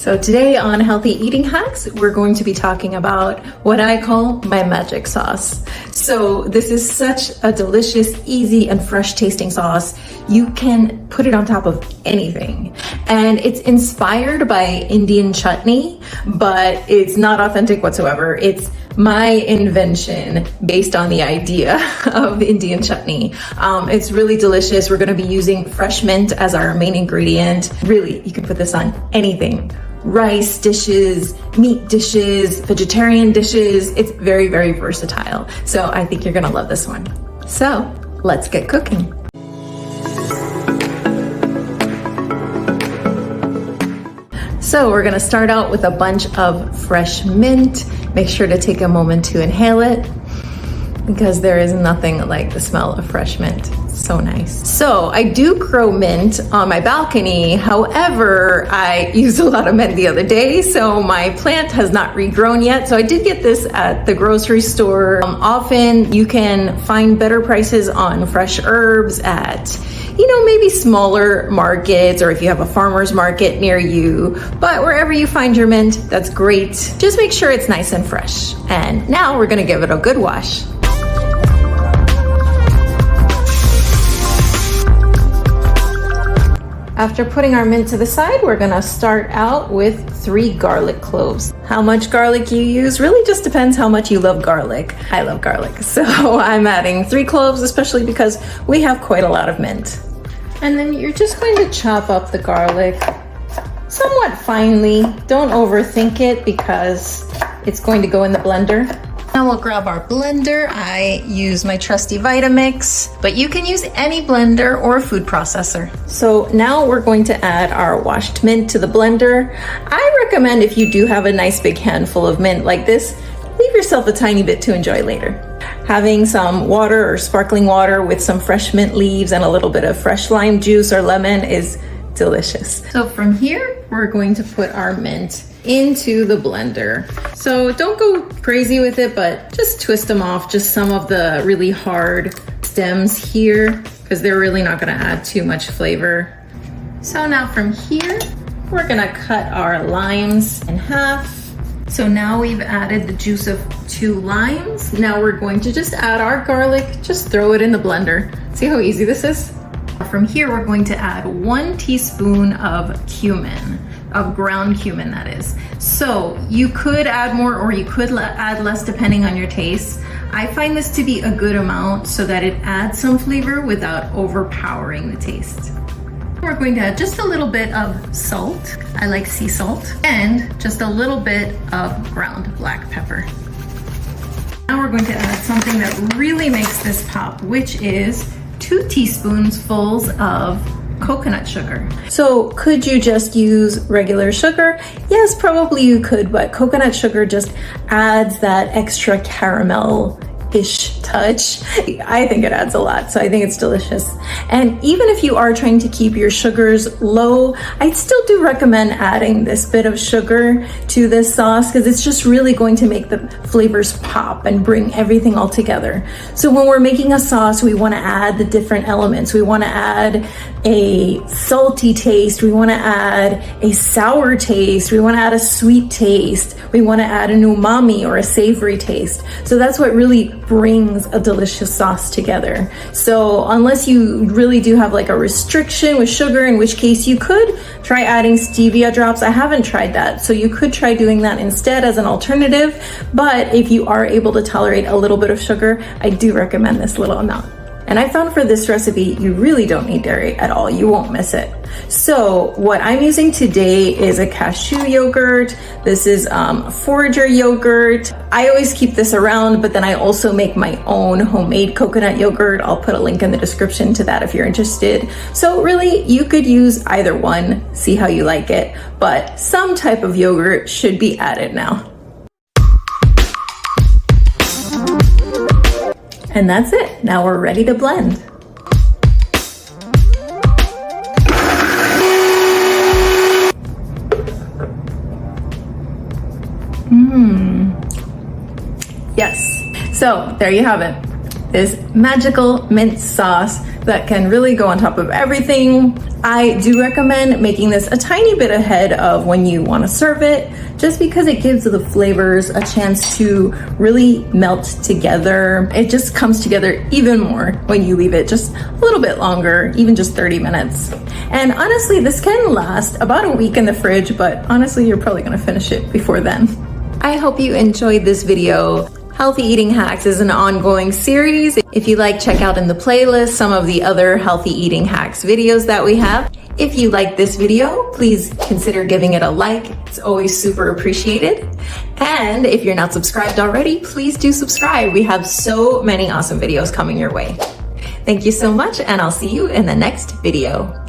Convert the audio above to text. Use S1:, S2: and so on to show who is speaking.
S1: So today on Healthy Eating Hacks, we're going to be talking about what I call my magic sauce. So this is such a delicious, easy, and fresh tasting sauce. You can put it on top of anything. And it's inspired by Indian chutney, but it's not authentic whatsoever. It's my invention based on the idea of Indian chutney. It's really delicious. We're gonna be using fresh mint as our main ingredient. Really, you can put this on anything. Rice dishes, meat dishes, vegetarian dishes. It's very, very versatile. So I think you're gonna love this one. So let's get cooking. So we're gonna start out with a bunch of fresh mint. Make sure to take a moment to inhale it because there is nothing like the smell of fresh mint. It's so nice. So I do grow mint on my balcony. However, I used a lot of mint the other day, so my plant has not regrown yet. So I did get this at the grocery store. Often you can find better prices on fresh herbs at, maybe smaller markets, or if you have a farmer's market near you. But wherever you find your mint, that's great. Just make sure it's nice and fresh. And now we're gonna give it a good wash. After putting our mint to the side, we're gonna start out with 3 garlic cloves. How much garlic you use really just depends how much you love garlic. I love garlic, so I'm adding 3 cloves, especially because we have quite a lot of mint. And then you're just going to chop up the garlic somewhat finely. Don't overthink it because it's going to go in the blender. Now we'll grab our blender. I use my trusty Vitamix, but you can use any blender or food processor. So now we're going to add our washed mint to the blender. I recommend if you do have a nice big handful of mint like this, leave yourself a tiny bit to enjoy later. Having some water or sparkling water with some fresh mint leaves and a little bit of fresh lime juice or lemon is delicious. So from here, we're going to put our mint into the blender. So don't go crazy with it, but just twist them off, just some of the really hard stems here, because they're really not gonna add too much flavor. So now from here, we're gonna cut our limes in half. So now we've added the juice of 2 limes. Now we're going to just add our garlic, just throw it in the blender. See how easy this is? From here, we're going to add 1 teaspoon of cumin, of ground cumin that is. So you could add more or you could add less depending on your taste. I find this to be a good amount so that it adds some flavor without overpowering the taste. We're going to add just a little bit of salt. I like sea salt, and just a little bit of ground black pepper. Now we're going to add something that really makes this pop, which is 2 teaspoonfuls of coconut sugar. So could you just use regular sugar? Yes, probably you could, but coconut sugar just adds that extra caramel-ish touch. I think it adds a lot, so I think it's delicious. And even if you are trying to keep your sugars low, I still do recommend adding this bit of sugar to this sauce because it's just really going to make the flavors pop and bring everything all together. So when we're making a sauce, we want to add the different elements. We want to add a salty taste. We want to add a sour taste. We want to add a sweet taste. We want to add an umami or a savory taste. So that's what really brings a delicious sauce together. So unless you really do have like a restriction with sugar, in which case you could try adding stevia drops. I haven't tried that, so you could try doing that instead as an alternative. But if you are able to tolerate a little bit of sugar, I do recommend this little amount. And I found for this recipe, you really don't need dairy at all. You won't miss it. So what I'm using today is a cashew yogurt. This is forager yogurt. I always keep this around, but then I also make my own homemade coconut yogurt. I'll put a link in the description to that if you're interested. So really, you could use either one, see how you like it, but some type of yogurt should be added now. And that's it. Now we're ready to blend. Yes. So there you have it. this magical mint sauce that can really go on top of everything. I do recommend making this a tiny bit ahead of when you want to serve it, just because it gives the flavors a chance to really melt together. It just comes together even more when you leave it just a little bit longer, even just 30 minutes. And honestly, this can last about a week in the fridge, but honestly, you're probably gonna finish it before then. I hope you enjoyed this video. Healthy Eating Hacks is an ongoing series. If you like, check out in the playlist some of the other Healthy Eating Hacks videos that we have. If you like this video, please consider giving it a like. It's always super appreciated. And if you're not subscribed already, please do subscribe. We have so many awesome videos coming your way. Thank you so much, and I'll see you in the next video.